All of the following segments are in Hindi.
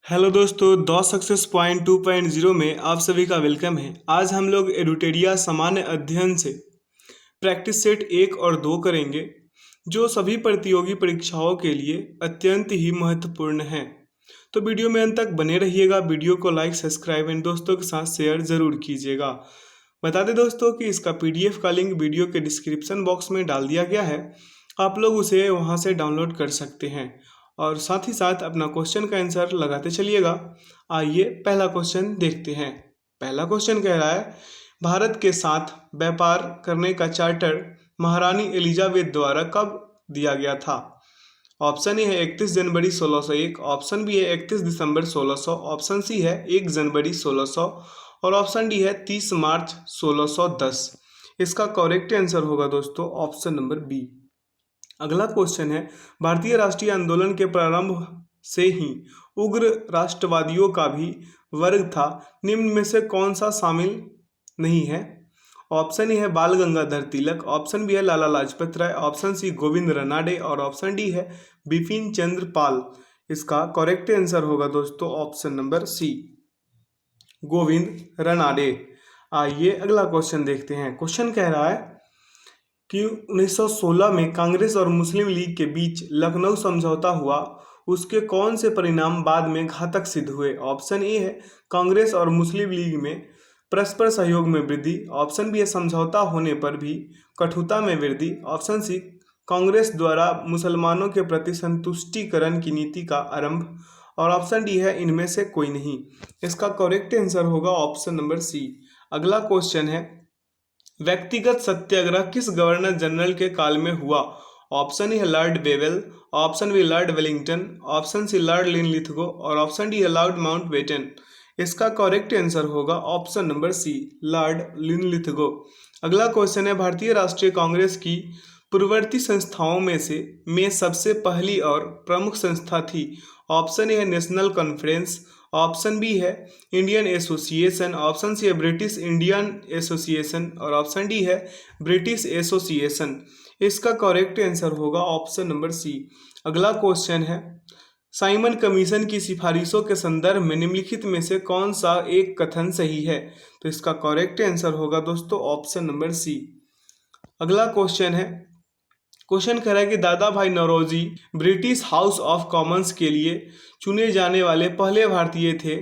हेलो दोस्तों, द सक्सेस पॉइंट 2.0 में आप सभी का वेलकम है। आज हम लोग एडुटेरिया सामान्य अध्ययन से प्रैक्टिस सेट 1 और 2 करेंगे, जो सभी प्रतियोगी परीक्षाओं के लिए अत्यंत ही महत्वपूर्ण है। तो वीडियो में अंत तक बने रहिएगा। वीडियो को लाइक, सब्सक्राइब एंड दोस्तों के साथ शेयर ज़रूर कीजिएगा। बता दें दोस्तों कि इसका पीडीएफ का लिंक वीडियो के डिस्क्रिप्शन बॉक्स में डाल दिया गया है। आप लोग उसे वहां से डाउनलोड कर सकते हैं और साथ ही साथ अपना क्वेश्चन का आंसर लगाते चलिएगा। आइए पहला क्वेश्चन देखते हैं। पहला क्वेश्चन कह रहा है, भारत के साथ व्यापार करने का चार्टर महारानी एलिजाबेथ द्वारा कब दिया गया था? ऑप्शन ए है 31 जनवरी 1601, ऑप्शन बी है 31 दिसंबर 1600, ऑप्शन सी है 1 जनवरी 1600 और ऑप्शन डी है 30 मार्च 1610। इसका करेक्ट आंसर होगा दोस्तों ऑप्शन नंबर बी। अगला क्वेश्चन है, भारतीय राष्ट्रीय आंदोलन के प्रारंभ से ही उग्र राष्ट्रवादियों का भी वर्ग था। निम्न में से कौन सा शामिल नहीं है? ऑप्शन ए है बाल गंगाधर तिलक, ऑप्शन बी है लाला लाजपत राय, ऑप्शन सी गोविंद रनाडे और ऑप्शन डी है बिपिन चंद्र पाल। इसका करेक्ट आंसर होगा दोस्तों option number C, Govind Ranade. आइए अगला क्वेश्चन देखते हैं। क्वेश्चन कह रहा है कि 1916 में कांग्रेस और मुस्लिम लीग के बीच लखनऊ समझौता हुआ, उसके कौन से परिणाम बाद में घातक सिद्ध हुए? ऑप्शन ए है कांग्रेस और मुस्लिम लीग में परस्पर सहयोग में वृद्धि, ऑप्शन बी है समझौता होने पर भी कठुता में वृद्धि, ऑप्शन सी कांग्रेस द्वारा मुसलमानों के प्रति संतुष्टिकरण की नीति का आरंभ और ऑप्शन डी है इनमें से कोई नहीं। इसका करेक्ट आंसर होगा ऑप्शन नंबर सी। अगला क्वेश्चन है, व्यक्तिगत सत्याग्रह किस गवर्नर जनरल के काल में हुआ? ऑप्शन ए है Lord Wavell, option B Lord Wellington, option C Lord Linlithgow और ऑप्शन डी है लॉर्ड माउंटबेटन। इसका करेक्ट आंसर होगा option number C, Lord Linlithgow. अगला क्वेश्चन है, भारतीय राष्ट्रीय कांग्रेस की पूर्ववर्ती संस्थाओं में सबसे पहली और प्रमुख संस्था थी। ऑप्शन ए है नेशनल कॉन्फ्रेंस, ऑप्शन बी है इंडियन एसोसिएशन, ऑप्शन सी है ब्रिटिश इंडियन एसोसिएशन और ऑप्शन डी है ब्रिटिश एसोसिएशन। इसका करेक्ट आंसर होगा ऑप्शन नंबर सी। अगला क्वेश्चन है, साइमन कमीशन की सिफारिशों के संदर्भ में निम्नलिखित में से कौन सा एक कथन सही है? तो इसका करेक्ट आंसर होगा दोस्तों ऑप्शन नंबर सी। अगला क्वेश्चन है, क्वेश्चन कह रहा है कि Dadabhai Naoroji British House of Commons के लिए चुने जाने वाले पहले भारतीय थे।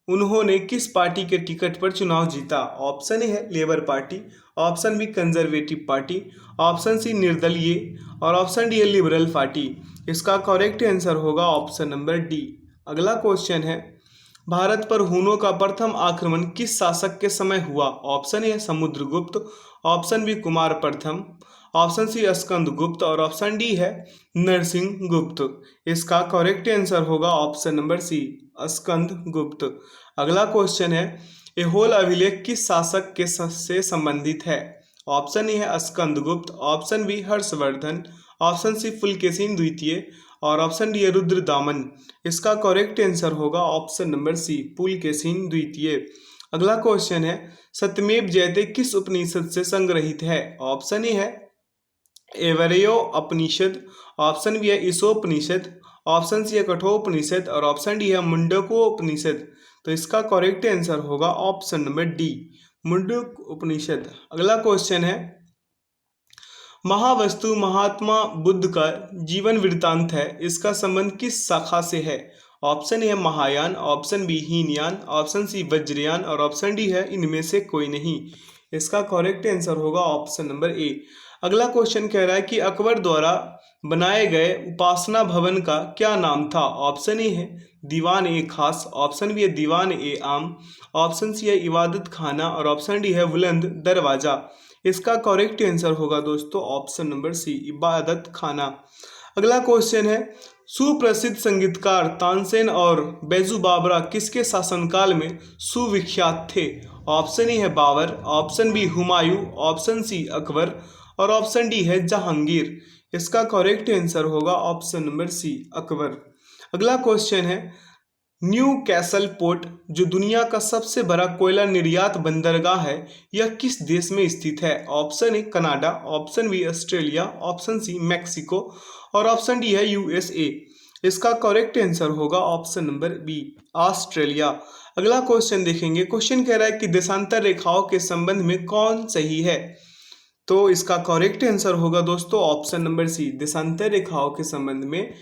उन्होंने किस पार्टी के टिकट पर चुनाव जीता? ऑप्शन ए है Labour party, option B Conservative party, option C निर्दलीय और ऑप्शन डी है लिबरल पार्टी। इसका करेक्ट आंसर होगा ऑप्शन नंबर डी। अगला क्वेश्चन है, भारत पर हुनों का प्रथम आक्रमण किस शासक के समय हुआ? Option A Samudragupta, option B Kumar प्रथम, ऑप्शन सी स्कंदगुप्त और ऑप्शन डी है नरसिंह गुप्त। इसका करेक्ट आंसर होगा ऑप्शन नंबर सी, स्कंदगुप्त। अगला क्वेश्चन है, एहोल अभिलेख किस शासक के से संबंधित है? ऑप्शन ए है Skandagupta, option B Harshavardhan, option C Pulakeshin द्वितीय और ऑप्शन डी है रुद्रदामन। इसका करेक्ट आंसर होगा ऑप्शन नंबर सी, पुलकेशिन द्वितीय। अगला क्वेश्चन है, सत्यमेव जयते किस उपनिषद से संग्रहित है? ऑप्शन ए है एवरेयो उपनिषद, ऑप्शन बी है ईशोपनिषद, ऑप्शन सी है कठोपनिषद और ऑप्शन डी है मुंडको उपनिषद। तो इसका करेक्ट आंसर होगा ऑप्शन नंबर डी, मुंडक उपनिषद। अगला क्वेश्चन है, महावस्तु महात्मा बुद्ध का जीवन वृत्तांत है, इसका संबंध किस शाखा से है? ऑप्शन ए है Mahayana, option B Hinayana, option C Vajrayana और ऑप्शन डी है इनमें से कोई नहीं। इसका करेक्ट आंसर होगा ऑप्शन नंबर ए। अगला क्वेश्चन कह रहा है कि अकबर द्वारा बनाए गए उपासना भवन का क्या नाम था? ऑप्शन ए है दीवान ए खास, ऑप्शन बी है दीवान ए आम, ऑप्शन सी है इबादत खाना और ऑप्शन डी है बुलंद दरवाजा। इसका करेक्ट आंसर होगा दोस्तों ऑप्शन नंबर सी, इबादत खाना। अगला क्वेश्चन है, सुप्रसिद्ध संगीतकार तानसेन और बैजू बावरा किसके शासनकाल में सुविख्यात थे? ऑप्शन ए है Babur, option B Humayun, option C Akbar और ऑप्शन डी है जहांगीर। इसका करेक्ट आंसर होगा ऑप्शन नंबर सी, अकबर। अगला क्वेश्चन है, न्यू कैसल पोर्ट जो दुनिया का सबसे बड़ा कोयला निर्यात बंदरगाह है, यह किस देश में स्थित है? Option A Canada, option B Australia, option C Mexico और ऑप्शन डी है यूएसए। इसका करेक्ट आंसर होगा ऑप्शन नंबर बी, ऑस्ट्रेलिया। अगला क्वेश्चन देखेंगे। क्वेश्चन कह रहा है कि देशांतर रेखाओं के संबंध में कौन सही है? तो इसका करेक्ट आंसर होगा दोस्तों ऑप्शन नंबर सी, देशांतर रेखाओं के संबंध में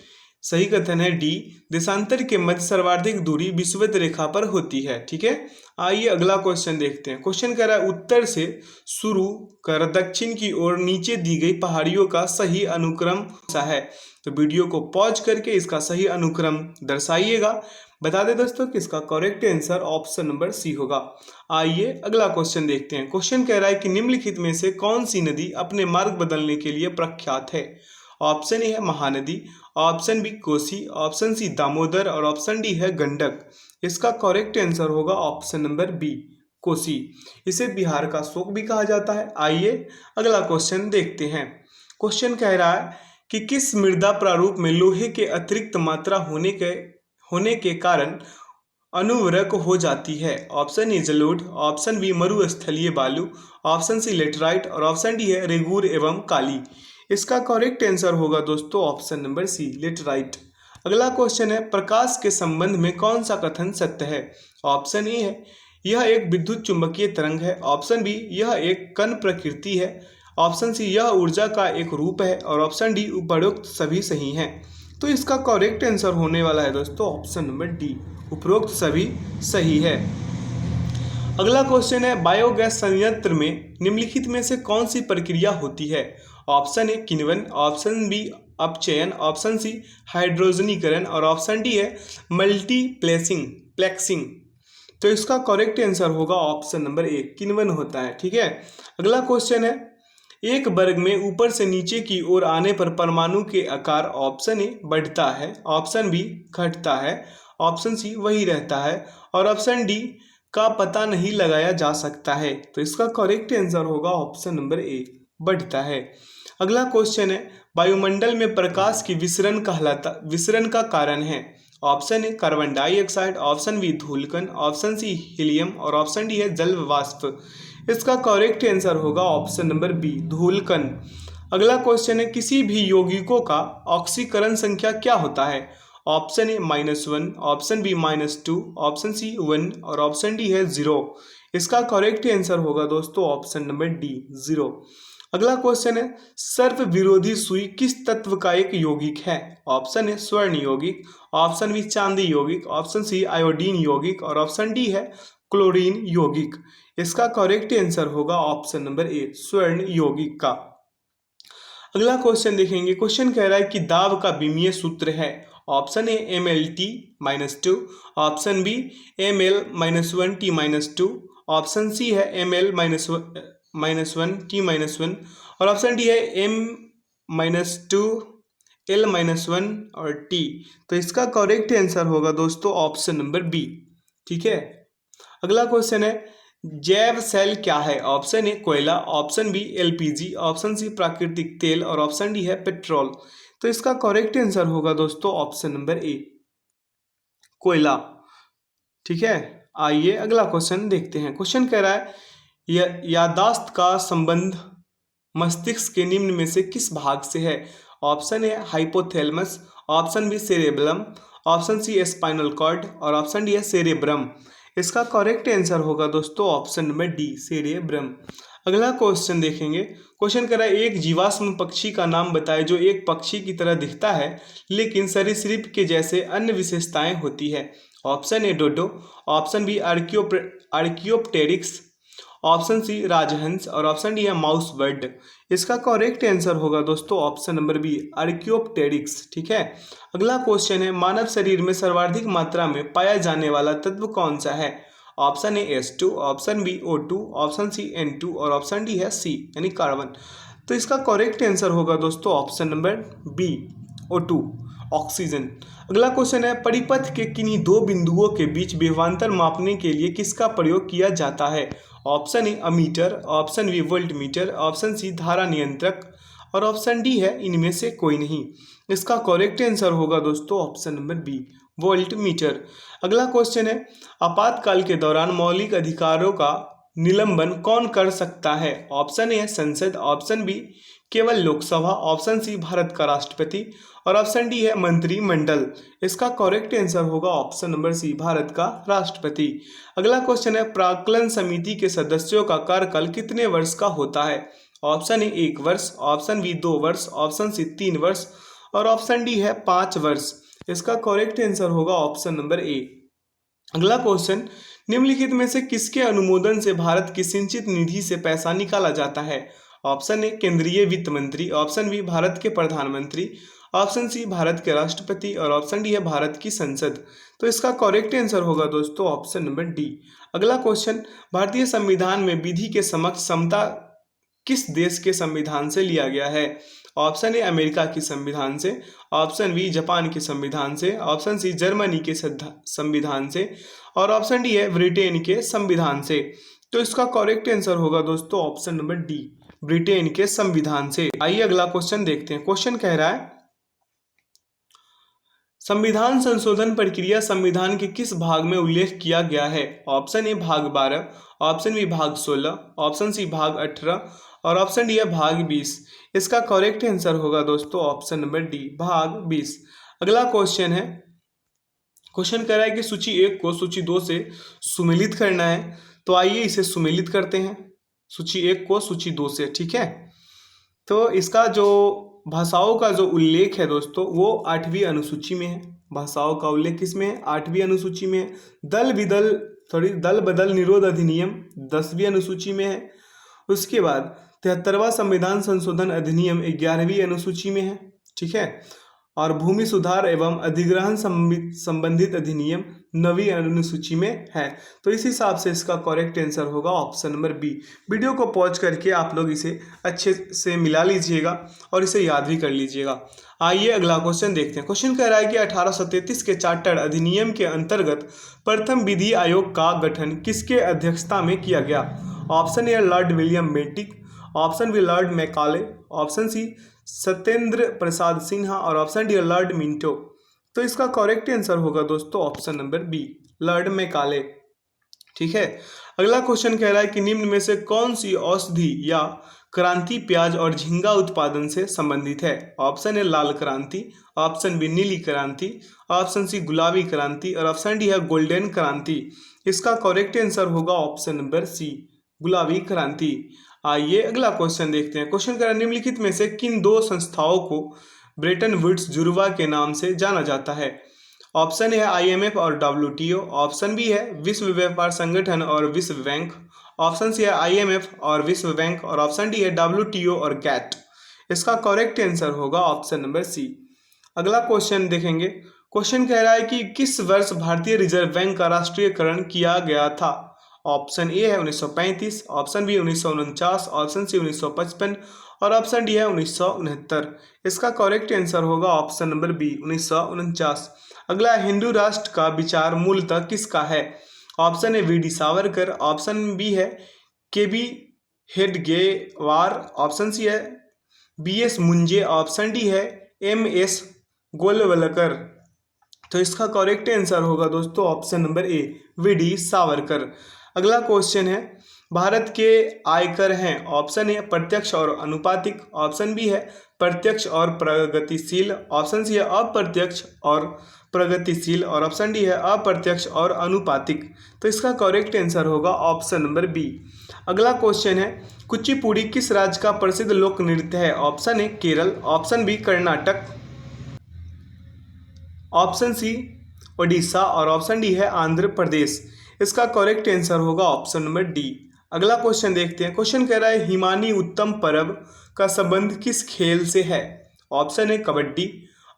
सही कथन है डी, देशांतर के मध्य सर्वाधिक दूरी विषुवत रेखा पर होती है। ठीक है, आइए अगला क्वेश्चन देखते हैं। क्वेश्चन कह रहा है उत्तर से शुरू कर दक्षिण की ओर नीचे दी गई पहाड़ियों का सही अनुक्रम सा है। तो वीडियो को पॉज करके इसका सही अनुक्रम दर्शाइएगा। बता दें दोस्तों कि इसका correct answer option number C होगा। आइए अगला क्वेश्चन देखते हैं। क्वेश्चन कह रहा है कि निम्नलिखित में से कौन सी नदी अपने मार्ग बदलने के लिए प्रख्यात है? ऑप्शन ए है Mahanadi, option B Kosi, option C Damodar और ऑप्शन डी है गंडक। इसका करेक्ट आंसर होगा ऑप्शन नंबर बी, कोसी। इसे बिहार का शोक भी कहा जाता है। आइए अगला क्वेश्चन देखते हैं। क्वेश्चन कह रहा है कि किस मृदा प्रारूप में लोहे के अतिरिक्त मात्रा होने के कारण अनुवर्क हो जाती है? ऑप्शन ए जलोढ़, ऑप्शन बी मरुस्थलीय बालू, ऑप्शन सी लेटराइट और ऑप्शन डी है रेगूर एवं काली। इसका करेक्ट आंसर होगा दोस्तों ऑप्शन नंबर सी, लेटराइट। अगला क्वेश्चन है प्रकाश के संबंध में कौन सा कथन सत्य है? ऑप्शन ए है यह एक विद्युत चुंबकीय तरंग है, ऑप्शन बी यह एक कण प्रकृति है, ऑप्शन सी यह ऊर्जा का एक रूप है और ऑप्शन डी उपरोक्त सभी सही हैं। तो इसका करेक्ट आंसर होने वाला है दोस्तों ऑप्शन नंबर डी, उपरोक्त सभी सही है। अगला क्वेश्चन है बायोगैस संयंत्र में निम्नलिखित में से कौन सी प्रक्रिया होती है? ऑप्शन ए किण्वन, ऑप्शन बी अपचयन, ऑप्शन सी हाइड्रोजनीकरण और ऑप्शन डी है प्लेक्सिंग। तो इसका करेक्ट आंसर होगा ऑप्शन नंबर ए, किण्वन होता है। ठीक है, अगला क्वेश्चन है एक वर्ग में ऊपर से नीचे की ओर आने पर परमाणु के आकार ऑप्शन ए बढ़ता है, ऑप्शन बी घटता है, ऑप्शन सी वही रहता है और ऑप्शन डी का पता नहीं लगाया जा सकता है। तो इसका करेक्ट आंसर होगा ऑप्शन नंबर ए, बढ़ता है। अगला क्वेश्चन है वायुमंडल में प्रकाश की विसरण का कारण है? Option A carbon dioxide, option B धूलकण, ऑप्शन सी हीलियम और ऑप्शन डी है जल वाष्प। इसका करेक्ट आंसर होगा ऑप्शन नंबर बी, धूलकण। अगला क्वेश्चन है किसी भी यौगिकों का ऑक्सीकरण संख्या क्या होता है? Option A -1, option B -2, option C 1 और ऑप्शन डी है 0। इसका करेक्ट आंसर होगा दोस्तों ऑप्शन नंबर डी, 0। अगला क्वेश्चन है सर्प विरोधी सुई किस तत्व का एक यौगिक है? ऑप्शन ए स्वर्ण यौगिक, ऑप्शन बी चांदी यौगिक, ऑप्शन सी आयोडीन यौगिक और ऑप्शन डी है क्लोरीन यौगिक। इसका करेक्ट आंसर होगा ऑप्शन नंबर ए, स्वर्ण यौगिक का। अगला क्वेश्चन देखेंगे। क्वेश्चन कह रहा है कि दाब का विमीय सूत्र है? Option A MLT-2, option B ML-1T-2, option C है ML-1T-1 और ऑप्शन डी है M-2L-1 और T। तो इसका करेक्ट आंसर होगा दोस्तों ऑप्शन नंबर बी। ठीक है, अगला क्वेश्चन है जैव सेल क्या है? ऑप्शन ए कोयला, option B LPG, option C प्राकृतिक तेल और ऑप्शन डी है पेट्रोल। तो इसका करेक्ट आंसर होगा दोस्तों ऑप्शन नंबर ए, कोयला। ठीक है, आइए अगला क्वेश्चन देखते हैं। क्वेश्चन कह रहा है याददाश्त का संबंध मस्तिष्क के निम्न में से किस भाग से है? Option A hypothalamus, option B cerebellum, option C spinal cord और ऑप्शन डी है सेरेब्रम। इसका करेक्ट आंसर होगा दोस्तों ऑप्शन नंबर डी, सेरेब्रम। अगला क्वेश्चन देखेंगे। क्वेश्चन कह रहा है एक जीवाश्म पक्षी का नाम बताएं जो एक पक्षी की तरह दिखता है लेकिन सरीसृप के जैसे अन्य विशेषताएं होती है। Option A dodo, option B archaeopteryx, option C राजहंस और ऑप्शन डी है माउस बर्ड। इसका करेक्ट आंसर होगा दोस्तों ऑप्शन नंबर बी, आर्कियोप्टेरिक्स। ठीक है, अगला क्वेश्चन है मानव शरीर में सर्वाधिक मात्रा में पाया जाने वाला तत्व कौन सा है? Option A H2, option B O2, option C N2 और ऑप्शन डी है C यानी कार्बन। तो इसका करेक्ट आंसर होगा दोस्तों option number B, O2, oxygen. अगला क्वेश्चन है परिपथ के किन्हीं दो बिंदुओं के बीच विभवांतर मापने के लिए किसका प्रयोग किया जाता है? Option A ammeter, option B voltmeter, option C धारा नियंत्रक और ऑप्शन डी है इनमें से कोई नहीं। इसका करेक्ट आंसर होगा दोस्तों ऑप्शन नंबर बी, वोल्टमीटर। अगला क्वेश्चन है आपातकाल के दौरान मौलिक अधिकारों का निलंबन कौन कर सकता है? ऑप्शन ए संसद, ऑप्शन बी केवल लोकसभा, ऑप्शन सी भारत का राष्ट्रपति और ऑप्शन डी है मंत्रिमंडल। इसका करेक्ट आंसर होगा ऑप्शन नंबर सी भारत का राष्ट्रपति। अगला क्वेश्चन है प्राक्कलन समिति के सदस्यों का कार्यकाल कितने वर्ष का होता है? ऑप्शन ए 1 वर्ष, ऑप्शन बी 2 वर्ष, ऑप्शन सी 3 वर्ष और ऑप्शन डी है 5 वर्ष। इसका करेक्ट आंसर होगा ऑप्शन नंबर ए। अगला क्वेश्चन निम्नलिखित में से किसके अनुमोदन से भारत की सिंचित निधि से पैसा निकाला जाता है? ऑप्शन ए केंद्रीय वित्त मंत्री, ऑप्शन बी भारत के प्रधानमंत्री, ऑप्शन सी भारत के राष्ट्रपति और ऑप्शन डी है भारत की संसद। तो इसका करेक्ट आंसर होगा दोस्तों ऑप्शन नंबर डी। अगला क्वेश्चन भारतीय संविधान में विधि के समक्ष समता किस देश के संविधान से लिया गया है? ऑप्शन ए अमेरिका के संविधान से, ऑप्शन बी जापान के संविधान से, ऑप्शन सी जर्मनी के संविधान से और ऑप्शन डी है ब्रिटेन के संविधान से। तो इसका करेक्ट आंसर होगा दोस्तों ऑप्शन नंबर डी ब्रिटेन के संविधान से। आइए अगला क्वेश्चन देखते हैं। क्वेश्चन कह रहा है संविधान संशोधन प्रक्रिया संविधान के किस भाग में उल्लेख किया गया है? ऑप्शन ए भाग 12, ऑप्शन बी भाग 16, ऑप्शन सी भाग 18 और ऑप्शन डी है भाग 20। इसका करेक्ट आंसर होगा दोस्तों ऑप्शन नंबर डी भाग 20। अगला क्वेश्चन है, क्वेश्चन कह रहा है कि सूची 1 को सूची 2 से सुमेलित करना है। तो आइए इसे सुमेलित करते हैं, सूची 1 को सूची 2 से। ठीक है, तो इसका जो भाषाओं का जो उल्लेख है दोस्तों वो 8वीं अनुसूची में है। भाषाओं का उल्लेख किसमें है? 8वीं अनुसूची में है। दल बदल निरोध अधिनियम 10वीं अनुसूची में है। उसके बाद 73वां संविधान संशोधन अधिनियम 11वीं अनुसूची में है। ठीक है, और भूमि सुधार एवं अधिग्रहण संबंधित अधिनियम 9वीं अनुसूची में है। तो इस हिसाब से इसका करेक्ट आंसर होगा ऑप्शन नंबर बी। वीडियो को पॉज करके आप लोग इसे अच्छे से मिला लीजिएगा और इसे याद भी कर लीजिएगा। आइए अगला क्वेश्चन देखते हैं। क्वेश्चन कह रहा है कि 1833 के चार्टर अधिनियम के अंतर्गत प्रथम विधि आयोग का गठन किसके अध्यक्षता में किया गया? Option A lord William Bentinck, option B Lord Macaulay, option C Satyendra Prasad Sinha और ऑप्शन डी लॉर्ड मिंटो। तो इसका करेक्ट आंसर होगा दोस्तों option number B Lord Macaulay. ठीक है, अगला क्वेश्चन कह रहा है कि निम्न में से कौन सी औषधि या क्रांति प्याज और झींगा उत्पादन से संबंधित है? ऑप्शन ए लाल क्रांति, ऑप्शन बी नीली क्रांति, ऑप्शन सी गुलाबी क्रांति और ऑप्शन डी है गोल्डन क्रांति। इसका करेक्ट आंसर होगा ऑप्शन नंबर सी गुलाबी क्रांति। आइए अगला क्वेश्चन देखते हैं। क्वेश्चन कह रहा है निम्नलिखित में से किन दो संस्थाओं को ब्रेटन वुड्स जुड़वा के नाम से जाना जाता है? ऑप्शन ए है IMF और WTO, ऑप्शन बी है विश्व व्यापार संगठन और विश्व बैंक, ऑप्शन सी है IMF और विश्व बैंक और ऑप्शन डी है WTO और GATT। इसका करेक्ट आंसर होगा ऑप्शन नंबर सी। अगला क्वेश्चन देखेंगे। क्वेश्चन कह रहा है कि किस वर्ष भारतीय रिजर्व बैंक का राष्ट्रीयकरण किया गया था? ऑप्शन ए है 1935, ऑप्शन बी 1949, ऑप्शन सी 1955 और ऑप्शन डी है 1969। इसका करेक्ट आंसर होगा ऑप्शन नंबर बी 1949। अगला हिंदू राष्ट्र का विचार मूलतः किसका है? Option A V D Savarkar, option B है KB हेडगेवार, ऑप्शन सी है BS मुंजे, ऑप्शन डी है MS गोलवलकर। तो इसका करेक्ट आंसर होगा दोस्तों option number A V D Savarkar. अगला क्वेश्चन है भारत के आयकर हैं। ऑप्शन ए प्रत्यक्ष और अनुपातिक, ऑप्शन बी है प्रत्यक्ष और प्रगतिशील, ऑप्शन सी है अप्रत्यक्ष और प्रगतिशील और ऑप्शन डी है अप्रत्यक्ष और अनुपातिक। तो इसका करेक्ट आंसर होगा ऑप्शन नंबर बी। अगला क्वेश्चन है कुचिपुड़ी किस राज्य का प्रसिद्ध लोक नृत्य है? Option A Kerala, option B Karnataka, option C Odisha और ऑप्शन डी है आंध्र प्रदेश। इसका करेक्ट आंसर होगा ऑप्शन नंबर डी। अगला क्वेश्चन देखते हैं। क्वेश्चन कह रहा है हिमानी उत्तम पर्व का संबंध किस खेल से है? Option A kabaddi,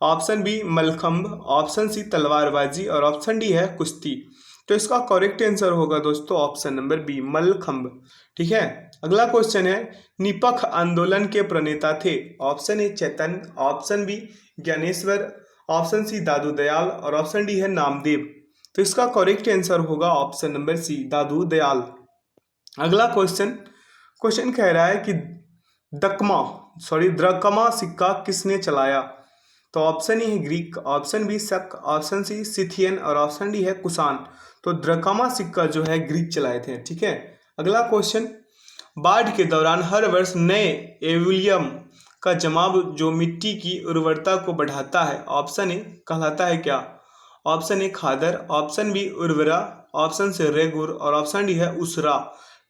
option B Mallakhamb, option C तलवारबाजी और ऑप्शन डी है कुश्ती। तो इसका करेक्ट आंसर होगा दोस्तों ऑप्शन नंबर बी मलखंभ। ठीक है, अगला क्वेश्चन है निपख आंदोलन के प्रणेता थे। Option A Chaitanya, option B Dnyaneshwar, option C Dadu Dayal और ऑप्शन डी है नामदेव। तो इसका करेक्ट आंसर होगा option number C Dadu Dayal. अगला क्वेश्चन कह रहा है कि द्रकमा सिक्का किसने चलाया? तो ऑप्शन ए है ग्रीक, ऑप्शन बी शक, ऑप्शन सी सिथियन और ऑप्शन डी है कुषाण। तो द्रकमा सिक्का जो है ग्रीक चलाए थे। ठीक है, अगला क्वेश्चन बाढ़ के दौरान हर वर्ष नए एविलियम का जमाव जो मिट्टी की उर्वरता को बढ़ाता है, ऑप्शन ए कहलाता है क्या? ऑप्शन ए खादर, ऑप्शन बी उर्वरा, ऑप्शन सी रेगुर और ऑप्शन डी है उसरा।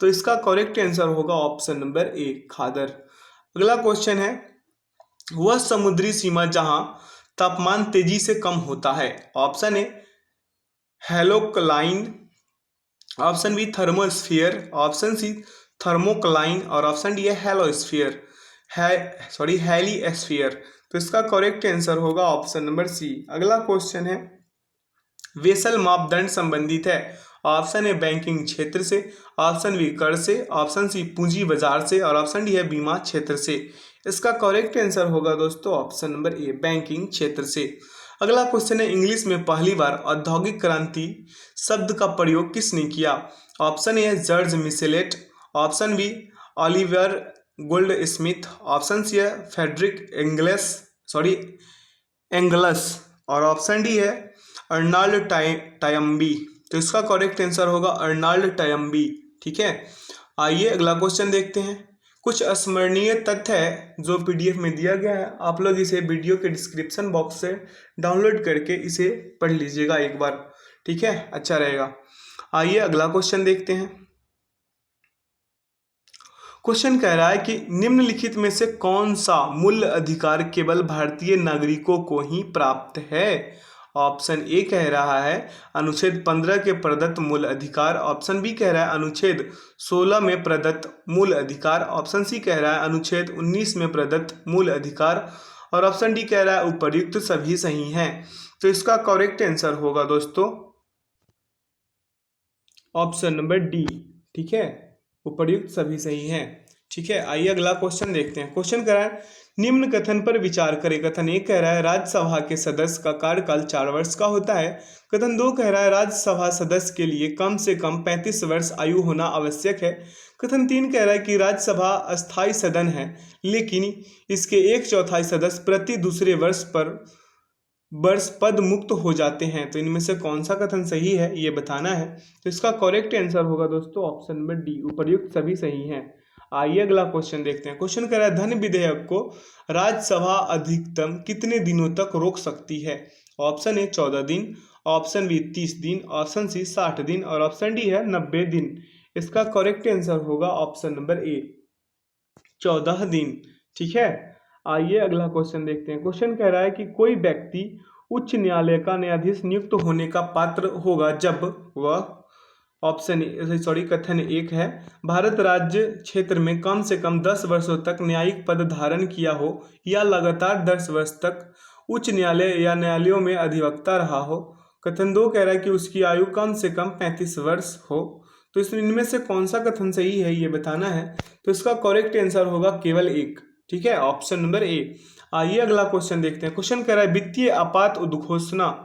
तो इसका करेक्ट आंसर होगा ऑप्शन नंबर ए खादर। अगला क्वेश्चन है, वह समुद्री सीमा जहां तापमान तेजी से कम होता है, option A halocline, option B thermosphere, option C thermocline और ऑप्शन डी है हेलोस्फियर, हेलिस्फीयर। तो इसका करेक्ट आंसर होगा ऑप्शन नंबर सी। अगला क्वेश्चन है, वेसल मापदंड संबंधित है, ऑप्शन ए बैंकिंग क्षेत्र से, ऑप्शन बी कर से, ऑप्शन सी पूंजी बाजार से और ऑप्शन डी है बीमा क्षेत्र से। इसका करेक्ट आंसर होगा दोस्तों ऑप्शन नंबर ए बैंकिंग क्षेत्र से। अगला क्वेश्चन है, इंग्लिश में पहली बार औद्योगिक क्रांति शब्द का प्रयोग किसने किया? Option A George Michelet, option B Oliver Goldsmith, option C है फेडरिक एंगलस और ऑप्शन डी है अर्नाल्ड टायम्बी। तो इसका करेक्ट आंसर होगा अर्नाल्ड टायम्बी। ठीक है, आइए अगला क्वेश्चन देखते हैं। कुछ स्मरणीय तथ्य है जो पीडीएफ में दिया गया है, आप लोग इसे वीडियो के डिस्क्रिप्शन बॉक्स से डाउनलोड करके इसे पढ़ लीजिएगा एक बार। ठीक है, अच्छा रहेगा। आइए अगला क्वेश्चन देखते हैं। क्वेश्चन कह रहा है कि निम्नलिखित में से कौन सा मूल अधिकार केवल भारतीय नागरिकों को ही प्राप्त है? ऑप्शन ए कह रहा है अनुच्छेद 15 के प्रदत्त मूल अधिकार, ऑप्शन बी कह रहा है अनुच्छेद 16 में प्रदत्त मूल अधिकार, ऑप्शन सी कह रहा है अनुच्छेद 19 में प्रदत्त मूल अधिकार और ऑप्शन डी कह रहा है उपर्युक्त सभी सही हैं। तो इसका करेक्ट आंसर होगा दोस्तों ऑप्शन नंबर डी। ठीक है, उपर्युक्त सभी सही हैं। ठीक है, आइए अगला क्वेश्चन देखते हैं। क्वेश्चन कह रहा है निम्न कथन पर विचार करें। कथन एक कह रहा है राज्यसभा के सदस्य का कार्यकाल 4 वर्ष का होता है। कथन 2 कह रहा है राज्यसभा सदस्य के लिए कम से कम 35 वर्ष आयु होना आवश्यक है। कथन 3 कह रहा है कि राज्यसभा अस्थायी सदन है लेकिन इसके 1/4 सदस्य प्रति दूसरे वर्ष पद मुक्त हो जाते हैं। तो इनमें से कौन सा कथन सही है ये बताना है। तो इसका करेक्ट आंसर होगा दोस्तों ऑप्शन नंबर डी, उपर्युक्त सभी सही हैं। आइए अगला क्वेश्चन देखते हैं। क्वेश्चन कह रहा है धन विधेयक को राज्यसभा अधिकतम कितने दिनों तक रोक सकती है? ऑप्शन ए 14 दिन, ऑप्शन बी 30 दिन, ऑप्शन सी 60 दिन और ऑप्शन डी है 90 दिन। इसका करेक्ट आंसर होगा ऑप्शन नंबर ए 14 दिन। ठीक है, आइए अगला क्वेश्चन देखते हैं। क्वेश्चन कह रहा है कि कोई व्यक्ति उच्च न्यायालय का न्यायाधीश नियुक्त होने का पात्र होगा जब वह कथन 1 है भारत राज्य क्षेत्र में कम से कम 10 वर्षों तक न्यायिक पद धारण किया हो या लगातार 10 वर्ष तक उच्च न्यायालय या न्यायालयों में अधिवक्ता रहा हो। कथन 2 कह रहा है कि उसकी आयु कम से कम 35 वर्ष हो। तो इनमें से कौन सा कथन सही है ये बताना है। तो इसका करेक्ट आंसर होगा केवल 1। ठीक है, ऑप्शन नंबर ए। आइए अगला क्वेश्चन देखते हैं। क्वेश्चन कह रहा है वित्तीय आपात उद्घोषणा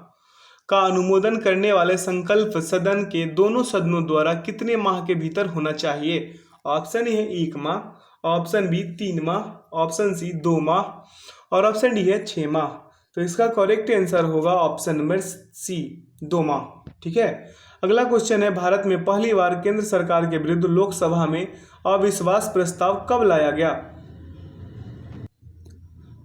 का अनुमोदन करने वाले संकल्प सदन के दोनों सदनों द्वारा कितने माह के भीतर होना चाहिए? ऑप्शन ए है 1 माह, ऑप्शन बी 3 माह, ऑप्शन सी 2 माह और ऑप्शन डी है 6 माह। तो इसका करेक्ट आंसर होगा ऑप्शन नंबर सी 2 माह। ठीक है, अगला क्वेश्चन है भारत में पहली बार केंद्र सरकार के विरुद्ध लोकसभा में अविश्वास प्रस्ताव कब लाया गया?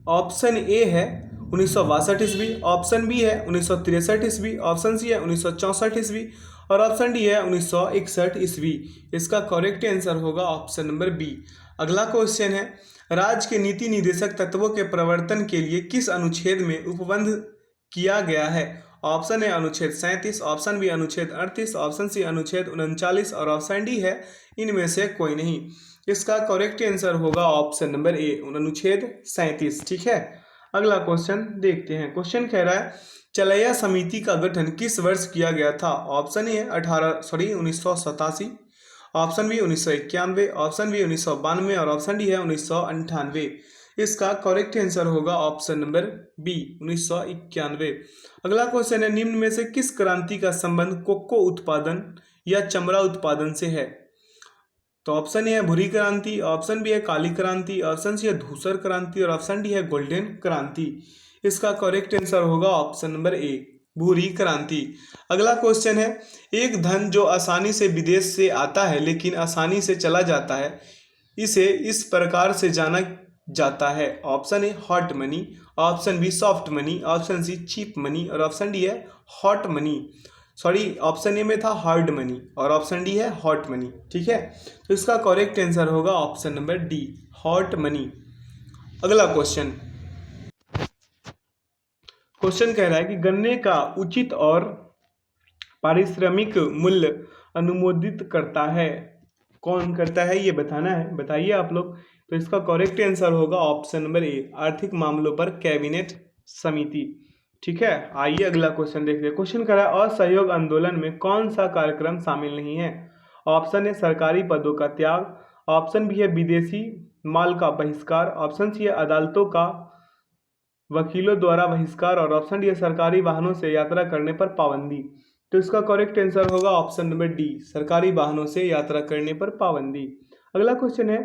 ऑप्शन ए है 1962 ईस्वी, ऑप्शन बी है 1963 ईस्वी, ऑप्शन सी है 1964 ईस्वी और ऑप्शन डी है 1961 ईस्वी। इसका करेक्ट आंसर होगा ऑप्शन नंबर बी। अगला क्वेश्चन है राज्य के नीति निर्देशक तत्वों के प्रवर्तन के लिए किस अनुच्छेद में उपबंध किया गया है? ऑप्शन ए अनुच्छेद 37, ऑप्शन बी अनुच्छेद 38, ऑप्शन सी अनुच्छेद 39 और ऑप्शन डी है इनमें से कोई नहीं। इसका करेक्ट आंसर होगा ऑप्शन नंबर ए अनुच्छेद 37। ठीक है, अगला क्वेश्चन देखते हैं। क्वेश्चन कह रहा है चलैया समिति का गठन किस वर्ष किया गया था? Option A 1987, option B 1991, option B 1992 और ऑप्शन डी है 1998। इसका करेक्ट आंसर होगा ऑप्शन नंबर बी 1991। अगला क्वेश्चन है निम्न में से किस क्रांति का संबंध कोको उत्पादन या चमड़ा उत्पादन से है? तो ऑप्शन ए है भूरी क्रांति, ऑप्शन बी है काली क्रांति, ऑप्शन सी है धूसर क्रांति और ऑप्शन डी है गोल्डन क्रांति। इसका करेक्ट आंसर होगा ऑप्शन नंबर ए भूरी क्रांति। अगला क्वेश्चन है एक धन जो आसानी से विदेश से आता है लेकिन आसानी से चला जाता है, इसे इस प्रकार से जाना जाता है? Option A hot money, option B soft money, option C cheap money और ऑप्शन डी है hot money. Sorry, option A में था हार्ड मनी और ऑप्शन डी है हॉट मनी। ठीक है, तो इसका करेक्ट आंसर होगा option number D, hot money. अगला क्वेश्चन कह रहा है कि गन्ने का उचित और पारिश्रमिक मूल्य अनुमोदित करता है, कौन करता है ये बताना है, बताइए आप लोग। तो इसका करेक्ट आंसर होगा ऑप्शन नंबर ए, आर्थिक मामलों पर कैबिनेट समिति। ठीक है, आइए अगला क्वेश्चन देखते हैं। क्वेश्चन कह रहा है असहयोग आंदोलन में कौन सा कार्यक्रम शामिल नहीं है? ऑप्शन ए सरकारी पदों का त्याग, ऑप्शन बी है विदेशी माल का बहिष्कार, ऑप्शन सी है अदालतों का वकीलों द्वारा बहिष्कार और ऑप्शन डी है सरकारी वाहनों से यात्रा करने पर पाबंदी। तो इसका करेक्ट आंसर होगा ऑप्शन नंबर डी, सरकारी वाहनों से यात्रा करने पर पाबंदी। अगला क्वेश्चन है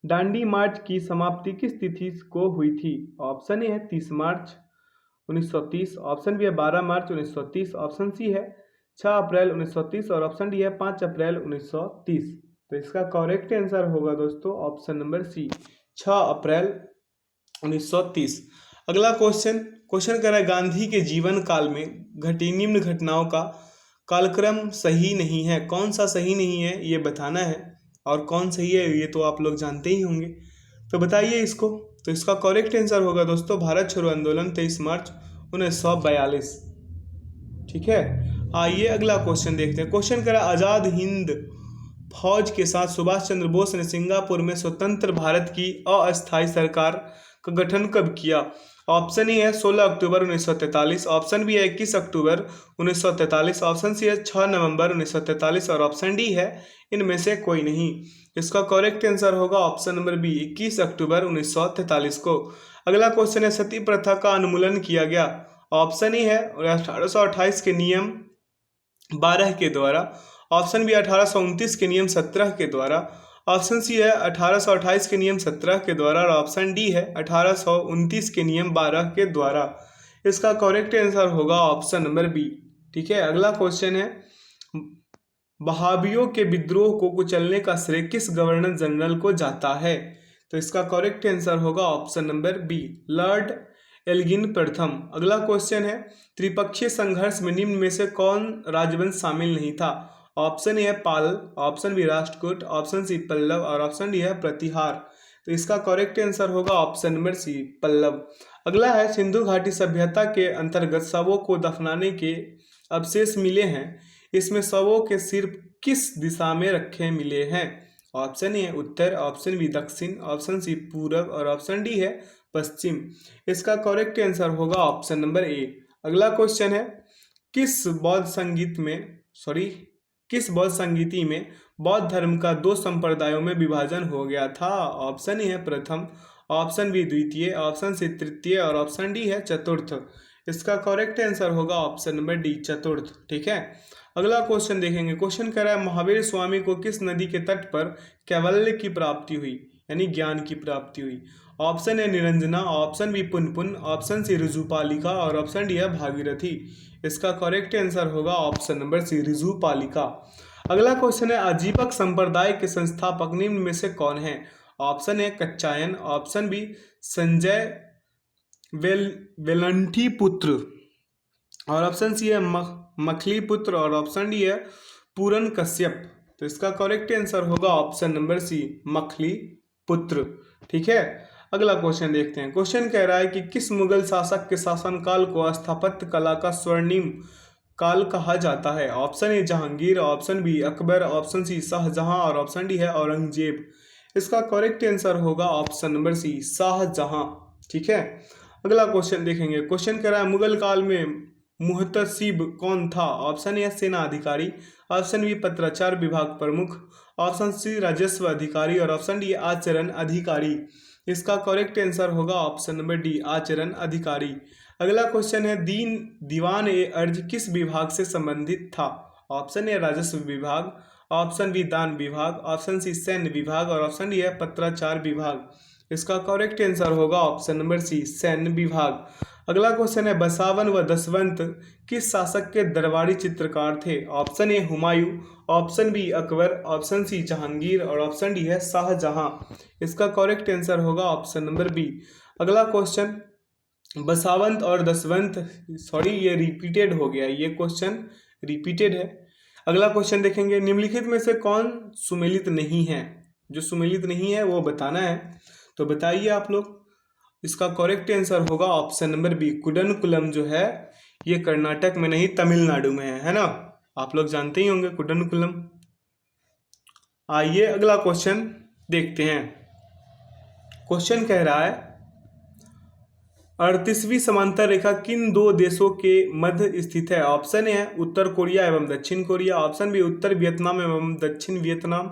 दांडी मार्च की समाप्ति किस तिथि को हुई थी? ऑप्शन ए है 30 मार्च 1930, ऑप्शन बी है 12 मार्च 1930, ऑप्शन सी है 6 अप्रैल 1930 और ऑप्शन डी है 5 अप्रैल 1930। तो इसका करेक्ट आंसर होगा दोस्तों ऑप्शन नंबर सी, 6 अप्रैल 1930। अगला क्वेश्चन कर रहा है गांधी के जीवन काल में घटी निम्न घटनाओं का कालक्रम सही नहीं है, कौन सा सही नहीं है ये बताना है, और कौन सही है ये तो आप लोग जानते ही होंगे, तो बताइए इसको। तो इसका करेक्ट आंसर होगा दोस्तों भारत छोड़ो आंदोलन 23 मार्च 1942। ठीक है, आइए अगला क्वेश्चन देखते हैं। क्वेश्चन करा आज़ाद हिंद फौज के साथ सुभाष चंद्र बोस ने सिंगापुर में स्वतंत्र भारत की अस्थायी सरकार का गठन कब किया? ऑप्शन ए है 16 अक्टूबर 1943, ऑप्शन बी है 21 अक्टूबर 1943, ऑप्शन सी है 6 नवंबर 1943 और ऑप्शन डी है इनमें से कोई नहीं। इसका करेक्ट आंसर होगा ऑप्शन नंबर बी, 21 अक्टूबर 1943 को। अगला क्वेश्चन है सती प्रथा का उन्मूलन किया गया? ऑप्शन ए है 1828 के नियम 12 के द्वारा, ऑप्शन बी 1829 के नियम 17 के द्वारा, ऑप्शन सी है 1828 के नियम 17 के द्वारा और ऑप्शन डी है 1829 के नियम 12 के द्वारा। इसका करेक्ट आंसर होगा ऑप्शन नंबर बी। ठीक है, अगला क्वेश्चन है बहाबियों के विद्रोह को कुचलने का श्रेय किस गवर्नर जनरल को जाता है? तो इसका करेक्ट आंसर होगा option number B, Lord Elgin प्रथम। अगला क्वेश्चन है त्रिपक्षीय संघर्ष में निम्न में से कौन राजवंश शामिल नहीं था? ऑप्शन ए है Pala, option B Rashtrakuta, option C Pallava और ऑप्शन डी है प्रतिहार। तो इसका करेक्ट आंसर होगा ऑप्शन नंबर सी, पल्लव। अगला है सिंधु घाटी सभ्यता के अंतर्गत शवों को दफनाने के अवशेष मिले हैं, इसमें शवों के सिर किस दिशा में रखे मिले हैं? ऑप्शन ए है उत्तर, ऑप्शन बी दक्षिण, ऑप्शन सी पूरब और ऑप्शन डी है पश्चिम। इसका करेक्ट आंसर होगा ऑप्शन नंबर ए। अगला क्वेश्चन है किस बौद्ध संगीति में बौद्ध धर्म का 2 संप्रदायों में विभाजन हो गया था? ऑप्शन ए है प्रथम, ऑप्शन बी द्वितीय, ऑप्शन सी तृतीय और ऑप्शन डी है चतुर्थ। इसका करेक्ट आंसर होगा ऑप्शन नंबर डी, चतुर्थ। ठीक है, अगला क्वेश्चन देखेंगे। क्वेश्चन कह रहा है महावीर स्वामी को किस नदी के तट पर कैवल्य की प्राप्ति हुई, यानी ज्ञान की प्राप्ति हुई? Option A Niranjana, option B Punpun, option C Rijupalika और ऑप्शन डी है भागीरथी। इसका करेक्ट आंसर होगा ऑप्शन नंबर सी, ऋजुपालिका। अगला क्वेश्चन है आजीवक संप्रदाय के संस्थापक निम्न में से कौन है? Option A Kachchayana, option B Sanjay Velanthi पुत्र और ऑप्शन सी है मखली पुत्र और ऑप्शन डी है पूरन कश्यप। तो इसका करेक्ट आंसर होगा ऑप्शन नंबर सी, मखली पुत्र। ठीक है, अगला क्वेश्चन देखते हैं। क्वेश्चन कह रहा है कि किस मुगल शासक के शासनकाल को स्थापत्य कला का स्वर्णिम काल कहा जाता है? Option A Jahangir, option B Akbar, option C Shahjahan और ऑप्शन डी है औरंगजेब। इसका करेक्ट आंसर होगा ऑप्शन नंबर सी, शाहजहां। ठीक है, अगला क्वेश्चन देखेंगे। क्वेश्चन कह रहा है मुगल काल में मुहतसिब कौन था? ऑप्शन ए सेना अधिकारी, ऑप्शन बी पत्राचार विभाग प्रमुख, ऑप्शन सी राजस्व अधिकारी और ऑप्शन डी आचरण अधिकारी। इसका करेक्ट आंसर होगा ऑप्शन नंबर डी, आचरण अधिकारी। अगला क्वेश्चन है दीवान ए अर्ज किस विभाग से संबंधित था? ऑप्शन ए राजस्व विभाग, ऑप्शन बी दान विभाग, ऑप्शन सी सैन्य विभाग और ऑप्शन डी है पत्राचार विभाग। इसका करेक्ट आंसर होगा ऑप्शन नंबर सी, सैन्य विभाग। अगला क्वेश्चन है, बसावन व दसवंत किस शासक के दरबारी चित्रकार थे? Option A Humayun, option B Akbar, option C Jahangir और ऑप्शन डी है शाहजहां। इसका करेक्ट आंसर होगा ऑप्शन नंबर बी। अगला क्वेश्चन, बसावंत और दसवंत, सॉरी ये रिपीटेड हो गया, ये क्वेश्चन रिपीटेड है। अगला क्वेश्चन देखेंगे, निम्नलिखित में से कौन सुमेलित नहीं है? जो सुमेलित नहीं है वो बताना है, तो बताइए आप लोग। इसका करेक्ट आंसर होगा ऑप्शन नंबर बी, कुडनकुलम जो है ये कर्नाटक में नहीं तमिलनाडु में है ना? आप लोग जानते ही होंगे कुडनकुलम। आइए अगला क्वेश्चन देखते हैं। क्वेश्चन कह रहा है, 38वीं समांतर रेखा किन दो देशों के मध्य स्थित है? ऑप्शन ए है उत्तर कोरिया एवं दक्षिण कोरिया, ऑप्शन बी उत्तर वियतनाम एवं दक्षिण वियतनाम,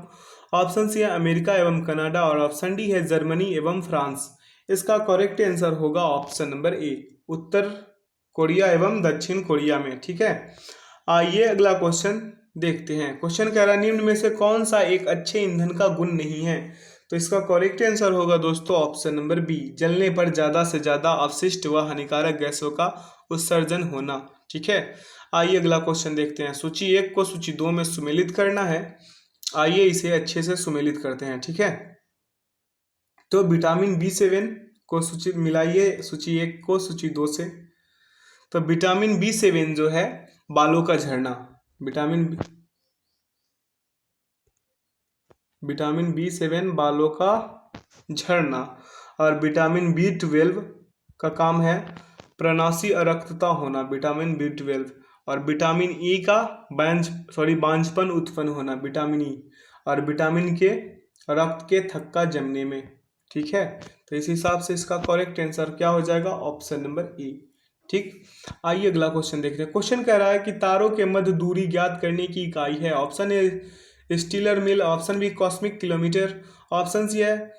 ऑप्शन सी है अमेरिका एवं कनाडा और ऑप्शन डी है जर्मनी एवं फ्रांस। इसका करेक्ट आंसर होगा ऑप्शन नंबर ए, उत्तर कोरिया एवं दक्षिण कोरिया में। ठीक है, आइए अगला क्वेश्चन देखते हैं। क्वेश्चन कह रहा है, निम्न में से कौन सा एक अच्छे ईंधन का गुण नहीं है? तो इसका करेक्ट आंसर होगा दोस्तों ऑप्शन नंबर बी, जलने पर ज़्यादा से ज़्यादा अवशिष्ट व हानिकारक गैसों का उत्सर्जन होना। ठीक है, आइए अगला क्वेश्चन देखते हैं। सूची 1 को सूची 2 में सुमेलित करना है। आइए इसे अच्छे से सुमेलित करते हैं। ठीक है, तो विटामिन B7 को सूची मिलाइए, सूची 1 को सूची 2 से। तो विटामिन B7 जो है बालों का झड़ना, विटामिन B7 बालों का झड़ना, और विटामिन B12 का काम है प्रनासी अरक्तता होना, विटामिन B12, और विटामिन ई का बांझपन उत्पन्न होना, विटामिन ई, और विटामिन के रक्त के थक्का जमने में। ठीक है, तो इस हिसाब से इसका करेक्ट आंसर क्या हो जाएगा? ऑप्शन नंबर ए। ठीक, आइए अगला क्वेश्चन देखते हैं। क्वेश्चन कह रहा है कि तारों के मध्य दूरी ज्ञात करने की इकाई है। Option A stellar mile, option B cosmic kilometre, option C है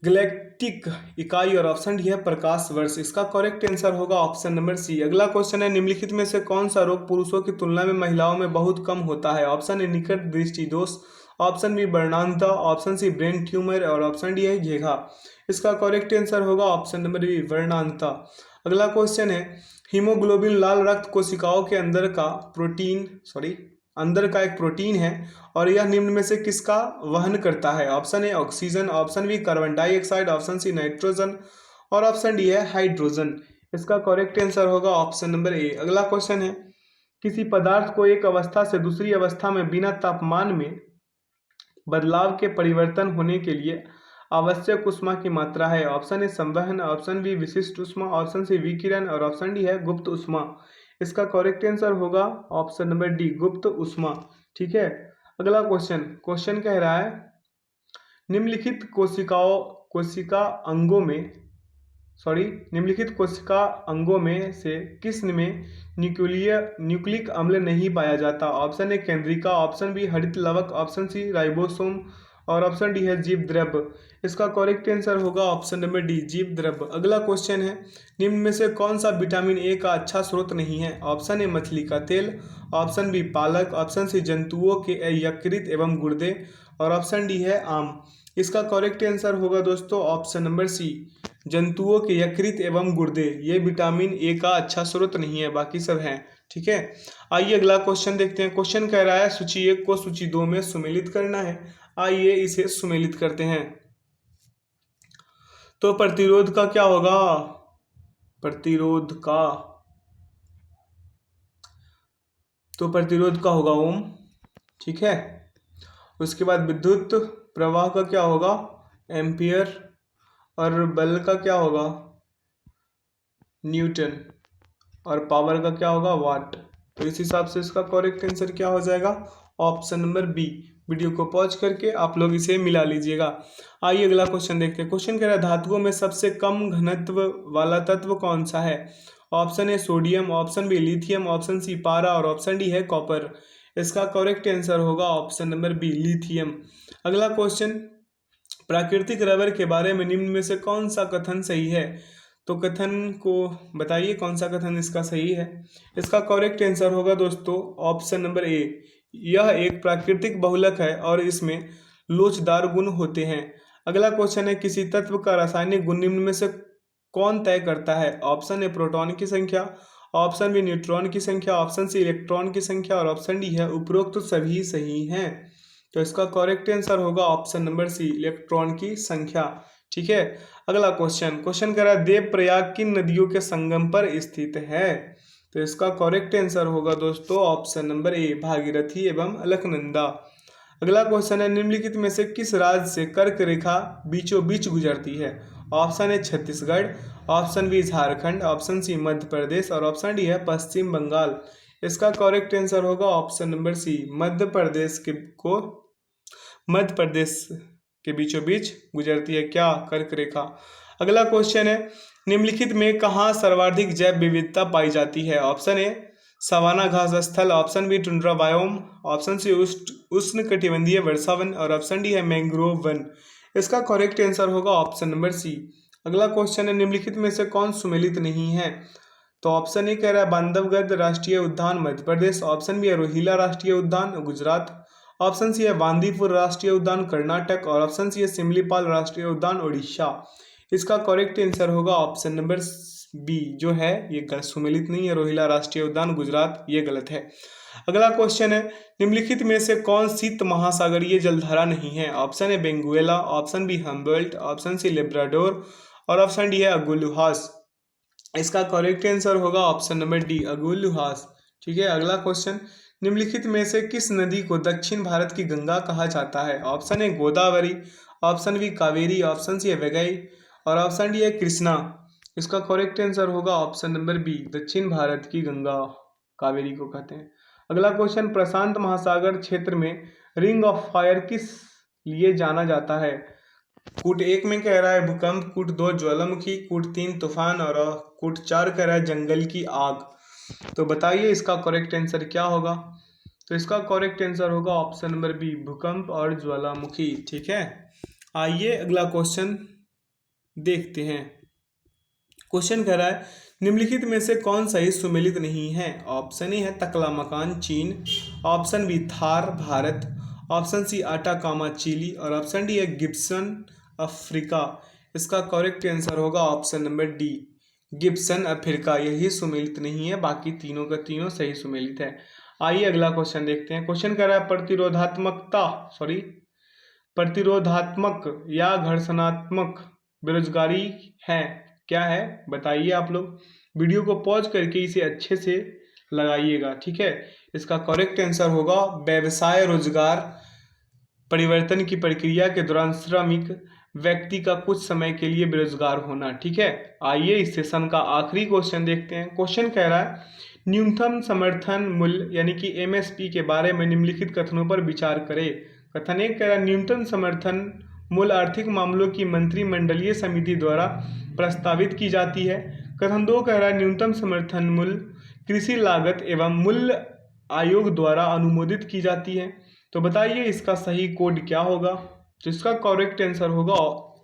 गैलेक्टिक इकाई और ऑप्शन डी है प्रकाश वर्ष। इसका करेक्ट आंसर होगा ऑप्शन नंबर सी। अगला क्वेश्चन है, निम्नलिखित में से कौन सा रोग पुरुषों की तुलना में महिलाओं में बहुत कम होता है? ऑप्शन ए निकट दृष्टि दोष, ऑप्शन बी वर्णांता, ऑप्शन सी ब्रेन ट्यूमर और ऑप्शन डी है घेघा। इसका करेक्ट आंसर होगा ऑप्शन नंबर बी, वर्णांता। अगला क्वेश्चन है, हीमोग्लोबिन लाल रक्त कोशिकाओं के अंदर का एक प्रोटीन है और यह निम्न में से किसका वहन करता है? Option A oxygen, option B carbon dioxide, option C nitrogen और ऑप्शन डी है हाइड्रोजन। इसका करेक्ट आंसर होगा ऑप्शन नंबर ए। अगला क्वेश्चन है, किसी पदार्थ को एक अवस्था से दूसरी अवस्था में बिना तापमान में बदलाव के परिवर्तन होने के लिए आवश्यक ऊष्मा की मात्रा है? ऑप्शन ए संवहन, ऑप्शन बी विशिष्ट ऊष्मा, ऑप्शन सी विकिरण और ऑप्शन डी है गुप्त ऊष्मा। इसका करेक्ट आंसर होगा ऑप्शन नंबर डी, गुप्त ऊष्मा। ठीक है, अगला क्वेश्चन कह रहा है, निम्नलिखित कोशिका अंगों में से किस में न्यूक्लिक अम्ल नहीं पाया जाता? ऑप्शन ए केंद्रिका, ऑप्शन बी हरित लवक, ऑप्शन सी राइबोसोम और ऑप्शन डी है जीव द्रव्य। इसका करेक्ट आंसर होगा ऑप्शन नंबर डी, जीव द्रव्य। अगला क्वेश्चन है, निम्न में से कौन सा विटामिन ए का अच्छा स्रोत नहीं है? ऑप्शन ए मछली का तेल, ऑप्शन बी पालक, ऑप्शन सी जंतुओं के यकृत एवं गुर्दे और ऑप्शन डी है आम। इसका करेक्ट आंसर होगा दोस्तों ऑप्शन नंबर सी, जंतुओं के यकृत एवं गुर्दे। ये विटामिन ए का अच्छा स्रोत नहीं है, बाकी सब हैं। ठीक है, आइए अगला क्वेश्चन देखते हैं। क्वेश्चन कह रहा है, सूची 1 को सूची 2 में सुमेलित करना है। आइए इसे सुमेलित करते हैं। तो प्रतिरोध का क्या होगा? प्रतिरोध का होगा ओम। ठीक है, उसके बाद विद्युत प्रवाह का क्या होगा? एम्पियर, और बल का क्या होगा? न्यूटन, और पावर का क्या होगा? वाट। तो इस हिसाब से इसका करेक्ट आंसर क्या हो जाएगा? Option number B. वीडियो को पॉज करके आप लोग इसे मिला लीजिएगा। आइए अगला क्वेश्चन देखते हैं। क्वेश्चन कह रहा है, धातुओं में सबसे कम घनत्व वाला तत्व कौन सा है? Option A sodium, option B lithium, option C पारा और ऑप्शन डी है कॉपर। इसका करेक्ट आंसर होगा ऑप्शन नंबर बी, लिथियम। अगला क्वेश्चन, प्राकृतिक रबर के बारे में निम्न में से कौन सा कथन सही है? तो कथन को बताइए, कौन सा कथन इसका सही है? इसका करेक्ट आंसर होगा दोस्तों ऑप्शन नंबर ए, यह एक प्राकृतिक बहुलक है और इसमें लोचदार गुण होते हैं। अगला क्वेश्चन है, किसी तत्व का रासायनिक गुण निम्न में से कौन तय करता है? ऑप्शन ए प्रोटॉन की संख्या, ऑप्शन बी न्यूट्रॉन की संख्या, ऑप्शन सी इलेक्ट्रॉन की संख्या और ऑप्शन डी है उपरोक्त तो सभी सही हैं। तो इसका करेक्ट आंसर होगा ऑप्शन नंबर सी, इलेक्ट्रॉन की संख्या। ठीक है, अगला क्वेश्चन कह रहा है देवप्रयाग किन नदियों के संगम पर स्थित है? तो इसका करेक्ट आंसर होगा दोस्तों ऑप्शन नंबर ए, भागीरथी एवं अलकनंदा। अगला क्वेश्चन है निम्नलिखित में से किस राज्य से कर्क रेखा बीचों बीच गुजरती है? Option A Chhattisgarh, option B Jharkhand, option C Madhya Pradesh और ऑप्शन डी है पश्चिम बंगाल। इसका करेक्ट आंसर होगा option number C, Madhya Pradesh के बीचों बीच गुजरती है क्या कर्क रेखा। अगला क्वेश्चन है निम्नलिखित में कहाँ सर्वाधिक जैव विविधता पाई जाती है? ऑप्शन ए सवाना घास स्थल, option B tundra biome, option C उष्ण कटिबंधीय वर्षा वन और ऑप्शन डी है मैंग्रोव वन। इसका करेक्ट आंसर होगा ऑप्शन नंबर सी। अगला क्वेश्चन है निम्नलिखित में से कौन सुमेलित नहीं है? तो ऑप्शन ए कह रहा है बांधवगढ़ राष्ट्रीय उद्यान मध्य प्रदेश, ऑप्शन बी है रोहिला राष्ट्रीय उद्यान गुजरात, ऑप्शन सी है बांदीपुर राष्ट्रीय उद्यान कर्नाटक और ऑप्शन सी है सिमलीपाल राष्ट्रीय उद्यान उड़ीसा। इसका करेक्ट आंसर होगा ऑप्शन नंबर बी, जो है ये सुमेलित नहीं है, रोहिला राष्ट्रीय उद्यान गुजरात, ये गलत है। अगला क्वेश्चन है निम्नलिखित में से कौन शीत महासागरीय जलधारा नहीं है? Option A Benguela, option B Humboldt, option C Labrador और ऑप्शन डी है अगुलुहास। इसका करेक्ट आंसर होगा ऑप्शन नंबर डी, अगुलुहास। ठीक है, अगला क्वेश्चन निम्नलिखित में से किस नदी को दक्षिण भारत की गंगा कहा जाता है? Option A Godavari, option B Kaveri, option C है वेगई और ऑप्शन डी है कृष्णा। इसका करेक्ट आंसर होगा ऑप्शन नंबर बी, दक्षिण भारत की गंगा कावेरी को कहते हैं। अगला क्वेश्चन प्रशांत महासागर क्षेत्र में रिंग ऑफ फायर किस लिए जाना जाता है? कूट 1 में कह रहा है भूकंप, कूट 2 ज्वालामुखी, कूट 3 तूफान और कूट 4 कह रहा है जंगल की आग। तो बताइए इसका करेक्ट आंसर क्या होगा? तो इसका करेक्ट आंसर होगा ऑप्शन नंबर बी, भूकंप और ज्वालामुखी। ठीक है, आइए अगला क्वेश्चन देखते हैं। क्वेश्चन कह रहा है निम्नलिखित में से कौन सही सुमेलित नहीं है? ऑप्शन ए है तकलामकान चीन, option B Thar Bharat, option C Atacama Chile और ऑप्शन डी है गिब्सन अफ्रीका। इसका करेक्ट आंसर होगा option number D, Gibson Africa, यही सुमेलित नहीं है, बाकी तीनों का तीनों सही सुमेलित है। आइए अगला क्वेश्चन देखते हैं। क्वेश्चन कह रहा है प्रतिरोधात्मक या घर्षणात्मक बेरोजगारी है क्या है? बताइए आप लोग, वीडियो को पॉज करके इसे अच्छे से लगाइएगा। ठीक है, इसका करेक्ट आंसर होगा व्यवसाय रोजगार परिवर्तन की प्रक्रिया के दौरान श्रमिक व्यक्ति का कुछ समय के लिए बेरोजगार होना। ठीक है, आइए इस सेशन का आखिरी क्वेश्चन देखते हैं। क्वेश्चन कह रहा है न्यूनतम समर्थन मूल्य यानी कि एमएसपी के बारे में निम्नलिखित कथनों पर विचार करें। कथन 1 कह रहा है न्यूनतम समर्थन मूल्य आर्थिक मामलों की मंत्रिमंडलीय समिति द्वारा प्रस्तावित की जाती है। कथन 2 कह रहा है न्यूनतम समर्थन मूल्य कृषि लागत एवं मूल्य आयोग द्वारा अनुमोदित की जाती है। तो बताइए इसका सही कोड क्या होगा? तो इसका करेक्ट आंसर होगा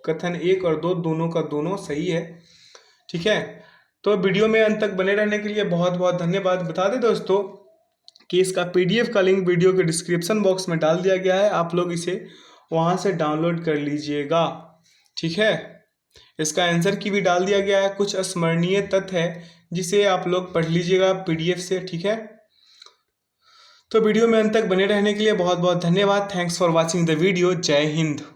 कथन 1 और 2 दोनों का दोनों सही है। ठीक है, तो वीडियो में अंत तक बने रहने के लिए बहुत बहुत धन्यवाद। बता दें दोस्तों कि इसका पीडीएफ का लिंक वीडियो के डिस्क्रिप्शन बॉक्स में डाल दिया गया है, आप लोग इसे वहां से डाउनलोड कर लीजिएगा। ठीक है, इसका आंसर की भी डाल दिया गया है, कुछ स्मरणीय तथ्य है जिसे आप लोग पढ़ लीजिएगा पीडीएफ से। ठीक है, तो वीडियो में अंत तक बने रहने के लिए बहुत बहुत धन्यवाद। Thanks for watching the video. जय हिंद।